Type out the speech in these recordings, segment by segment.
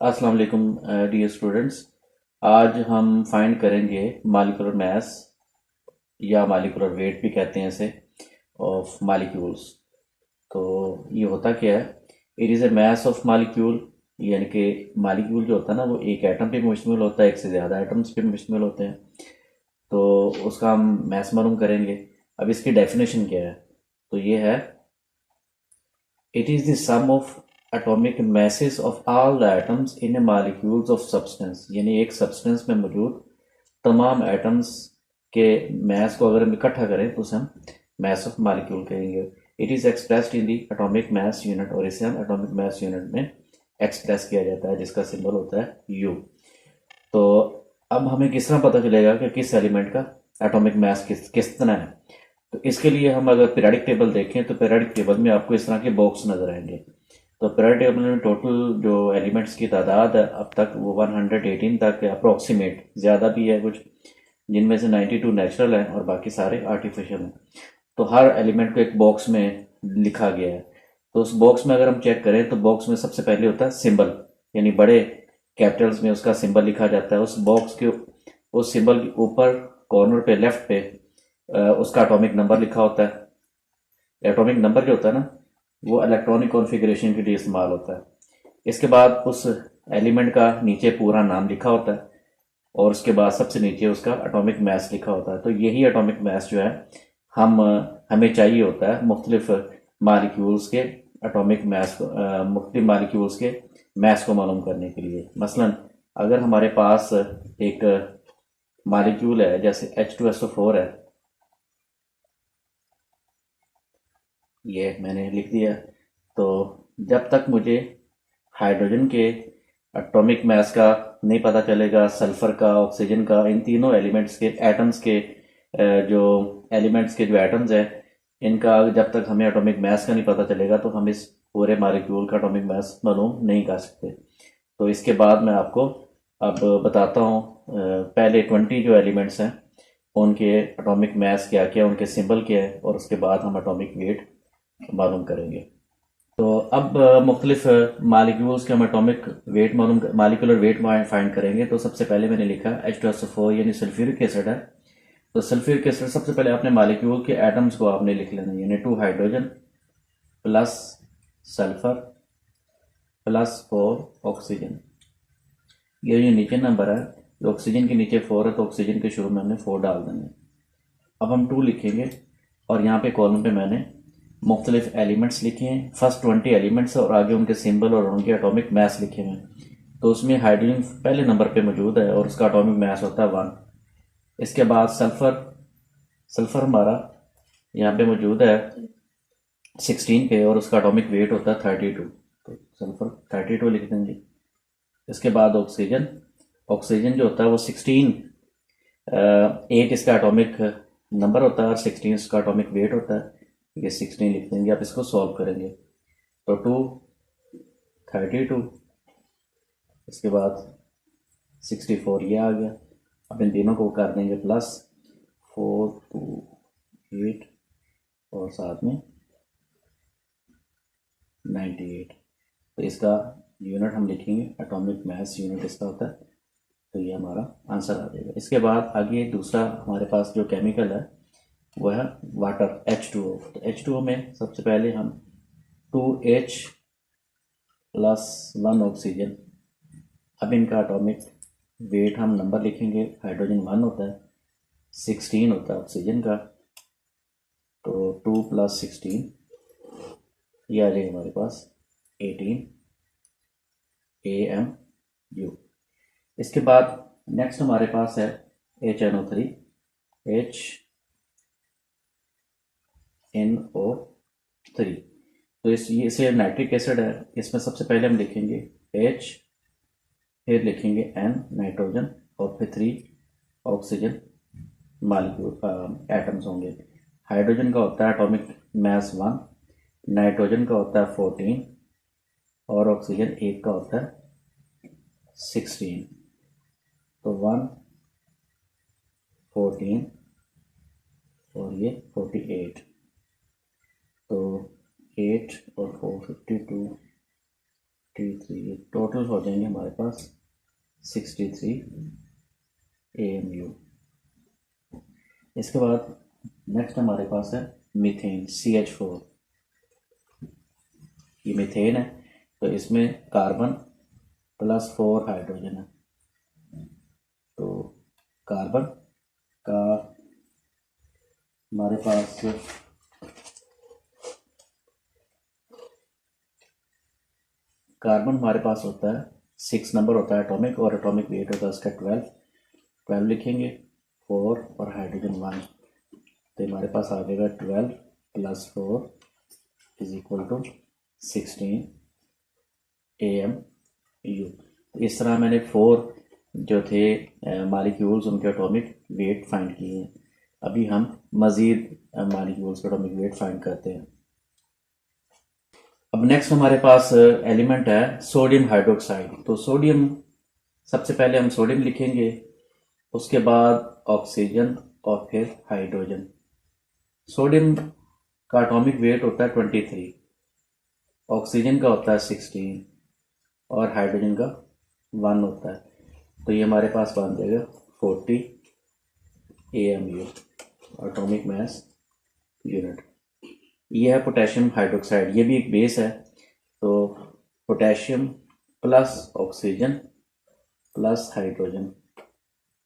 अस्सलाम वालेकुम dear students. आज हम फाइंड करेंगे मॉलिक्यूलर मास या मॉलिक्यूलर वेट भी कहते हैं इसे ऑफ मॉलिक्यूल्स। तो ये होता क्या है? It is a mass of molecule, यानी कि मॉलिक्यूल जो होता है ना वो एक एटम पे मुश्तमिल होता है, एक से ज़्यादा एटम्स पे मुश्तमिल होते हैं। तो उसका हम मास मालूम करेंगे। अब इसकी डेफिनेशन क्या है? तो ये है, it is the sum of atomic masses of all the atoms in a molecules of substance। यानी एक सब्सटेंस में मौजूद तमाम एटम्स के मास को अगर हम इकट्ठा करें तो उसे हम मास ऑफ मॉलिक्यूल कहेंगे। It is expressed in the atomic mass unit, और इसे हम एटॉमिक मास यूनिट में एक्सप्रेस किया जाता है जिसका सिंबल होता है यू। तो अब हमें किस तरह पता चलेगा कि किस एलिमेंट का एटॉमिक मास कितना है? तो इसके लिए हम अगर पीरियडिक टेबल देखें तो पीरियडिक टेबल में आपको इस तरह के बॉक्स नजर आएंगे। तो पीरियडिक टेबल में टोटल जो एलिमेंट्स की तादाद है अब तक वो 118 तक है, अप्रोक्सीमेट। ज़्यादा भी है कुछ, जिनमें से 92 नेचुरल है और बाकी सारे आर्टिफिशियल हैं। तो हर एलिमेंट को एक बॉक्स में लिखा गया है। तो उस बॉक्स में अगर हम चेक करें तो बॉक्स में सबसे पहले होता है सिंबल, यानी बड़े कैपिटल्स में उसका सिंबल लिखा जाता है। उस बॉक्स के उस सिंबल के ऊपर कॉर्नर पे लेफ्ट पे उसका एटॉमिक नंबर लिखा होता है। एटॉमिक नंबर जो होता है ना वो इलेक्ट्रॉनिक कॉन्फ़िगरेशन के लिए इस्तेमाल होता है। इसके बाद उस एलिमेंट का नीचे पूरा नाम लिखा होता है और उसके बाद सबसे नीचे उसका एटॉमिक मास लिखा होता है। तो यही एटॉमिक मास जो है हम हमें चाहिए होता है मुख्तलिफ मालिक्यूल्स के एटॉमिक मास को, मुख्तलिफ मालिक्यूल्स के मास को मालूम करने के लिए। मसलन अगर हमारे पास एक मालिक्यूल है जैसे H2SO4 है, ये मैंने लिख दिया। तो जब तक मुझे हाइड्रोजन के एटॉमिक मास का नहीं पता चलेगा, सल्फर का, ऑक्सीजन का, इन तीनों एलिमेंट्स के एटम्स के जो एलिमेंट्स के जो एटम्स हैं इनका जब तक हमें एटॉमिक मास का नहीं पता चलेगा तो हम इस पूरे मॉलिक्यूल का एटॉमिक मास मालूम नहीं कर सकते। तो इसके बाद मैं आपको अब बताता हूँ पहले 20 जो एलिमेंट्स हैं उनके एटॉमिक मास क्या क्या, उनके सिंबल क्या है, और उसके बाद हम एटॉमिक वेट मालूम करेंगे। तो अब मुख्तलिफ मालिक्यूल्स के हम atomic weight molecular weight find करेंगे। तो सबसे पहले मैंने लिखा H2SO4 यानी सल्फ्यूरिक एसिड है। तो सल्फ्यूरिक एसिड सबसे पहले आपने मालिक्यूल के एटम्स को आपने लिख लेना, यानी 2 hydrogen plus sulphur plus 4 oxygen. ये जो नीचे नंबर है, जो ऑक्सीजन के नीचे 4 है तो ऑक्सीजन के शुरू में हमने 4 डाल देंगे। अब हम 2 लिखेंगे और यहाँ पे कॉलम पे मैंने मुख्तलिफ एलिमेंट्स लिखे हैं। फर्स्ट 20 एलिमेंट्स और आगे उनके सिंबल और उनके एटॉमिक मास लिखे हुए हैं। तो उसमें हाइड्रोजन पहले नंबर पे मौजूद है और उसका एटॉमिक मास होता है 1। इसके बाद सल्फर, सल्फर हमारा यहाँ पे मौजूद है 16 पे और उसका एटॉमिक वेट होता है 32। तो सल्फर 32 लिख देंगे। इसके बाद ऑक्सीजन, ऑक्सीजन जो होता है वो 16, 8 इसका एटॉमिक नंबर होता है और 16 इसका एटॉमिक वेट होता है। ये 16 लिख देंगे। आप इसको सॉल्व करेंगे तो 2 32, इसके बाद 64 ये आ गया। अब इन तीनों को कर देंगे प्लस 4 2 8 और साथ में 98। तो इसका यूनिट हम लिखेंगे, एटॉमिक मास यूनिट इसका होता है। तो ये हमारा आंसर आ जाएगा। इसके बाद आगे दूसरा हमारे पास जो केमिकल है वो है वाटर, H2O। तो H2O में सबसे पहले हम 2H प्लस 1 ऑक्सीजन। अब इनका एटॉमिक वेट हम नंबर लिखेंगे। हाइड्रोजन 1 होता है, 16 होता है ऑक्सीजन का, तो 2 प्लस 16 ये आ जाएगा हमारे पास 18 AMU। इसके बाद नेक्स्ट हमारे पास है HNO3, HNO3। तो इसे नाइट्रिक एसिड है। इसमें सबसे पहले हम लिखेंगे H, फिर लिखेंगे N नाइट्रोजन और फिर 3 ऑक्सीजन मालिक्यूल एटम्स होंगे। हाइड्रोजन का होता है एटॉमिक मास 1, नाइट्रोजन का होता है 14 और ऑक्सीजन एक का होता है 16। तो 1 14 और ये 48, तो 8 और 4 52, 43, टोटल हो जाएंगे हमारे पास 63 AMU। इसके बाद नेक्स्ट हमारे पास है मीथेन CH4। ये मीथेन है, तो इसमें कार्बन +4 हाइड्रोजन है। तो कार्बन का हमारे पास होता है 6 नंबर होता है एटॉमिक, और एटॉमिक वेट होता है उसका 12 लिखेंगे, 4 और हाइड्रोजन 1। तो हमारे पास आ जाएगा 12 + 4 = 16 AMU। इस तरह मैंने 4 जो थे मालिक्यूल्स उनके एटॉमिक वेट फाइंड किए हैं। अभी हम मज़ीद मालिक्यूल्स के एटॉमिक वेट फाइंड करते हैं। अब नेक्स्ट हमारे पास एलिमेंट है सोडियम हाइड्रोक्साइड। तो सोडियम, सबसे पहले हम सोडियम लिखेंगे, उसके बाद ऑक्सीजन और फिर हाइड्रोजन। सोडियम का एटॉमिक वेट होता है 23, ऑक्सीजन का होता है 16 और हाइड्रोजन का 1 होता है। तो ये हमारे पास बन जाएगा 40 AMU, एटॉमिक मास यूनिट। ये है पोटेशियम हाइड्रोक्साइड, ये भी एक बेस है। तो potassium plus oxygen plus hydrogen,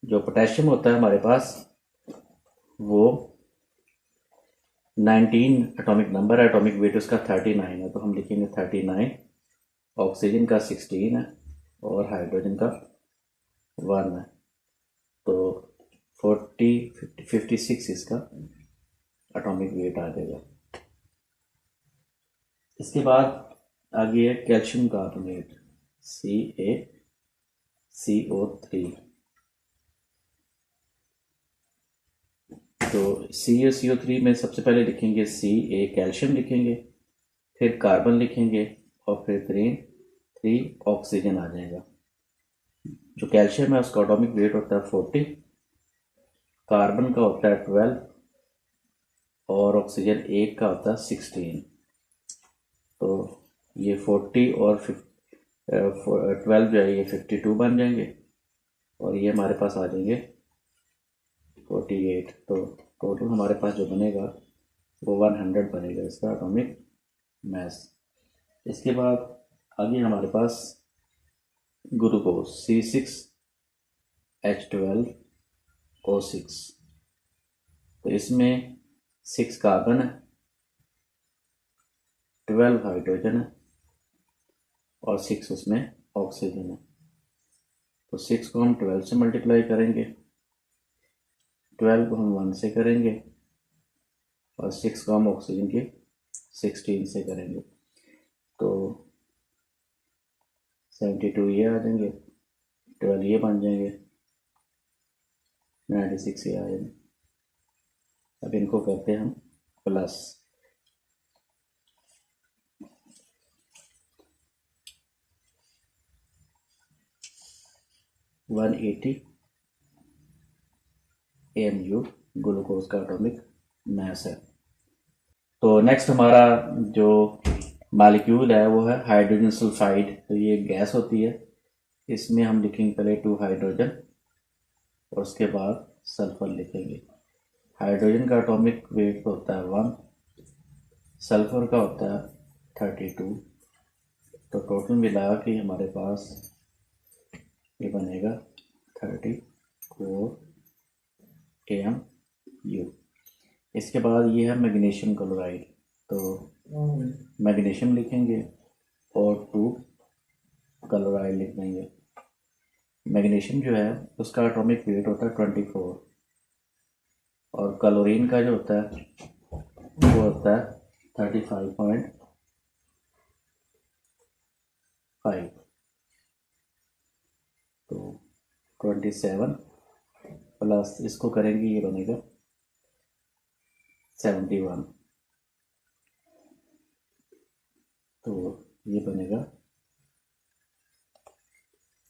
जो पोटेशियम होता है हमारे पास वो 19 एटॉमिक नंबर है, एटॉमिक वेट उसका 39 है, तो हम लिखेंगे 39। ऑक्सीजन का 16 है और हाइड्रोजन का 1 है, तो 40 56 इसका एटॉमिक वेट आ जाएगा। इसके बाद आगे है कैल्शियम कार्बोनेट CaCO3। तो CaCO3 में सबसे पहले लिखेंगे Ca, कैल्शियम लिखेंगे, फिर कार्बन लिखेंगे और फिर 3 ऑक्सीजन आ जाएगा। जो कैल्शियम है उसका एटॉमिक वेट होता है 40, कार्बन का होता है 12 और ऑक्सीजन एक का होता है 16। तो ये 40 और 12 जो है ये 52 बन जाएंगे, और ये हमारे पास आ जाएंगे 48। तो टोटल हमारे पास जो बनेगा वो 100 बनेगा इसका एटॉमिक मास। इसके बाद आगे हमारे पास ग्लूकोज C6H12O6। तो इसमें 6 कार्बन है, 12 हाइड्रोजन है और 6 उसमें ऑक्सीजन है। तो 6 को हम 12 से मल्टीप्लाई करेंगे, 12 को हम 1 से करेंगे और 6 को हम ऑक्सीजन के 16 से करेंगे, तो 72 ये आ जाएंगे, 12 ये बन जाएंगे, 96 ये आ जाएंगे। अब इनको करते हैं हम प्लस। वन 80 AMU ग्लूकोज का एटॉमिक मास है। तो नेक्स्ट हमारा जो मॉलिक्यूल है वो है हाइड्रोजन सल्फाइड। तो ये गैस होती है, इसमें हम लिखेंगे पहले 2 हाइड्रोजन और उसके बाद सल्फर लिखेंगे। हाइड्रोजन का एटॉमिक वेट होता है 1, सल्फर का होता है 32। तो टोटल मिला के हमारे पास ये बनेगा 34 AMU। इसके बाद ये है मैग्नीशियम क्लोराइड। तो मैग्नीशियम लिखेंगे और 2 क्लोराइड लिख देंगे। मैग्नीशियम जो है उसका एटॉमिक वेट होता है 24 और क्लोरीन का जो होता है वो होता है 35.5। तो 27 प्लस इसको करेंगे ये बनेगा 71। तो ये बनेगा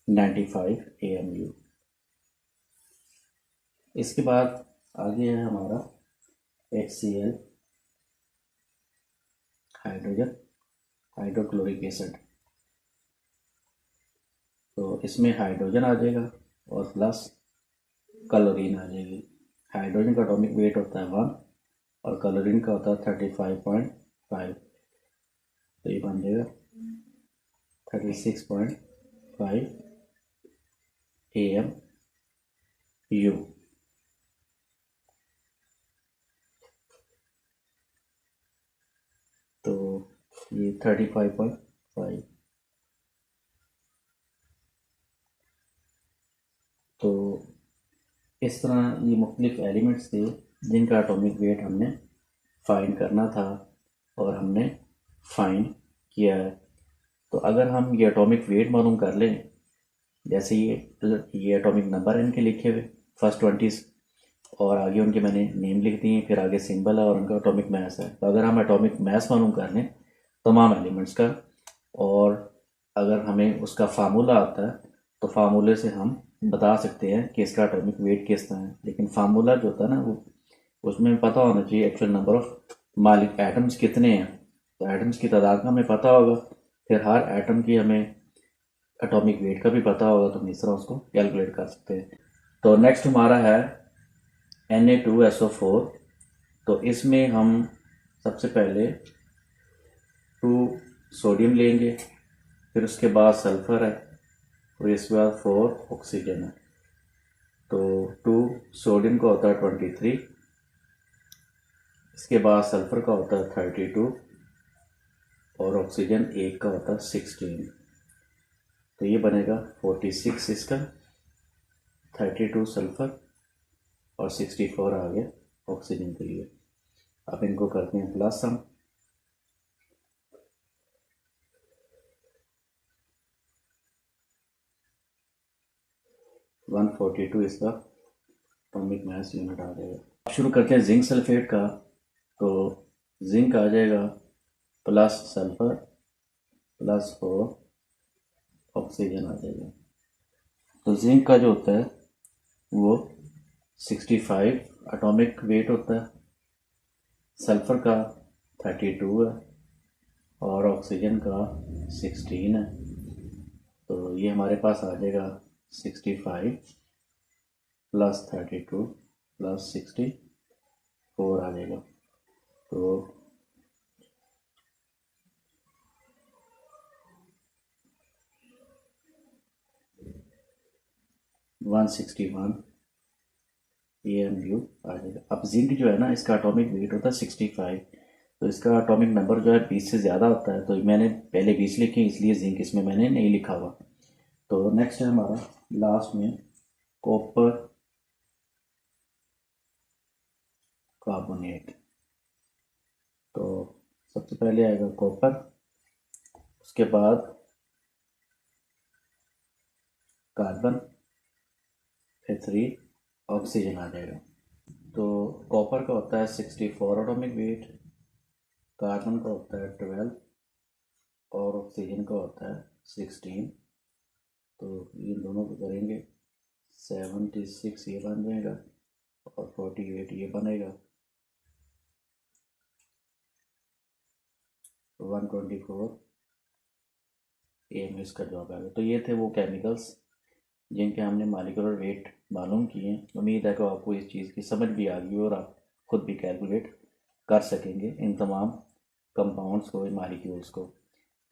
95 AMU। इसके बाद आगे है हमारा HCl हाइड्रोजन हाइड्रोक्लोरिक एसिड। इसमें हाइड्रोजन आ जाएगा और प्लस क्लोरीन आ जाएगी। हाइड्रोजन का एटॉमिक वेट होता है 1 और क्लोरीन का होता है 35.5, तो ये बन जाएगा 36.5 AMU। तो ये 35.5, तो इस तरह ये मुख्तलिफ एलिमेंट्स थे जिनका एटॉमिक वेट हमने फाइंड करना था और हमने फाइंड किया है। तो अगर हम ये एटॉमिक वेट मालूम कर लें, जैसे ये एटॉमिक नंबर है इनके लिखे हुए फर्स्ट 20 और आगे उनके मैंने नेम लिख दिए, फिर आगे सिंबल है और उनका एटॉमिक मास है। तो अगर हम एटॉमिक मास मालूम कर लें तमाम एलिमेंट्स का और अगर हमें उसका फार्मूला आता है तो फार्मूले से हम बता सकते हैं कि इसका एटॉमिक वेट किस तरह है। लेकिन फार्मूला जो होता है ना वो उसमें पता होना चाहिए एक्चुअल नंबर ऑफ मालिक एटम्स कितने हैं, तो एटम्स की तादाद का हमें पता होगा, फिर हर एटम की हमें एटॉमिक वेट का भी पता होगा, तो हम इस तरह उसको कैलकुलेट कर सकते हैं। तो नेक्स्ट हमारा है Na2SO4। तो इसमें हम सबसे पहले 2 सोडियम लेंगे, फिर उसके बाद सल्फ़र है और इसके बाद 4 ऑक्सीजन है। तो 2 सोडियम का होता है 23, इसके बाद सल्फ़र का होता है 32 और ऑक्सीजन एक का होता है 16। तो ये बनेगा 46 इसका, 32 सल्फ़र और 64 आ गया ऑक्सीजन के लिए। अब इनको करते हैं प्लस हम, वन 142 इसका एटॉमिक मास यूनिट आ जाएगा। अब शुरू करते हैं जिंक सल्फेट का। तो जिंक आ जाएगा प्लस सल्फर प्लस 4 ऑक्सीजन आ जाएगा। तो जिंक का जो होता है वो 65 एटॉमिक वेट होता है, सल्फर का 32 है और ऑक्सीजन का 16 है। तो ये हमारे पास आ जाएगा 65 प्लस 32 प्लस 64 आ जाएगा। तो 161 AMU आ जाएगा। अब जिंक जो है ना इसका एटॉमिक वेट होता है 65, तो इसका एटॉमिक नंबर जो है 20 से ज़्यादा होता है, तो मैंने पहले 20 लिखे इसलिए जिंक इसमें मैंने नहीं लिखा हुआ। तो नेक्स्ट है हमारा लास्ट में कॉपर कार्बोनेट। तो सबसे पहले आएगा कॉपर, उसके बाद कार्बन, फिर 3 ऑक्सीजन आ जाएगा। तो कॉपर का होता है 64 एटॉमिक वेट, कार्बन का होता है 12 और ऑक्सीजन का होता है 16। तो इन दोनों को करेंगे 76 ये बन जाएगा और 48 ये बनेगा, 124 AMU इसका जवाब आएगा। तो ये थे वो केमिकल्स जिनके हमने मॉलिक्यूलर वेट मालूम किए। उम्मीद है कि आपको इस चीज़ की समझ भी आ गई और आप खुद भी कैलकुलेट कर सकेंगे इन तमाम कंपाउंड्स को, इन मॉलिक्यूल्स को।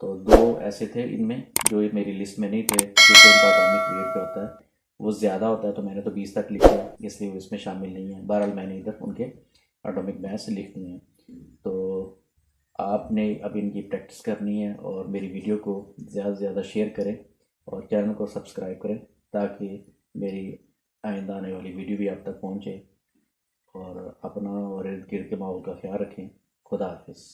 तो 2 ऐसे थे इनमें जो मेरी लिस्ट में नहीं थे क्योंकि उनका एटॉमिक वेट जो होता है वो ज़्यादा होता है, तो मैंने तो 20 तक लिखा है इसलिए वो इसमें शामिल नहीं है। बहरहाल मैंने इधर उनके एटॉमिक मास लिख दिए हैं। तो आपने अब इनकी प्रैक्टिस करनी है और मेरी वीडियो को ज़्यादा से ज़्यादा शेयर करें और चैनल को सब्सक्राइब करें ताकि मेरी आइंदा आने वाली वीडियो भी आप तक पहुँचे। और अपना और इर्द गिर्द के माहौल का ख्याल रखें। खुदा हाफिज़।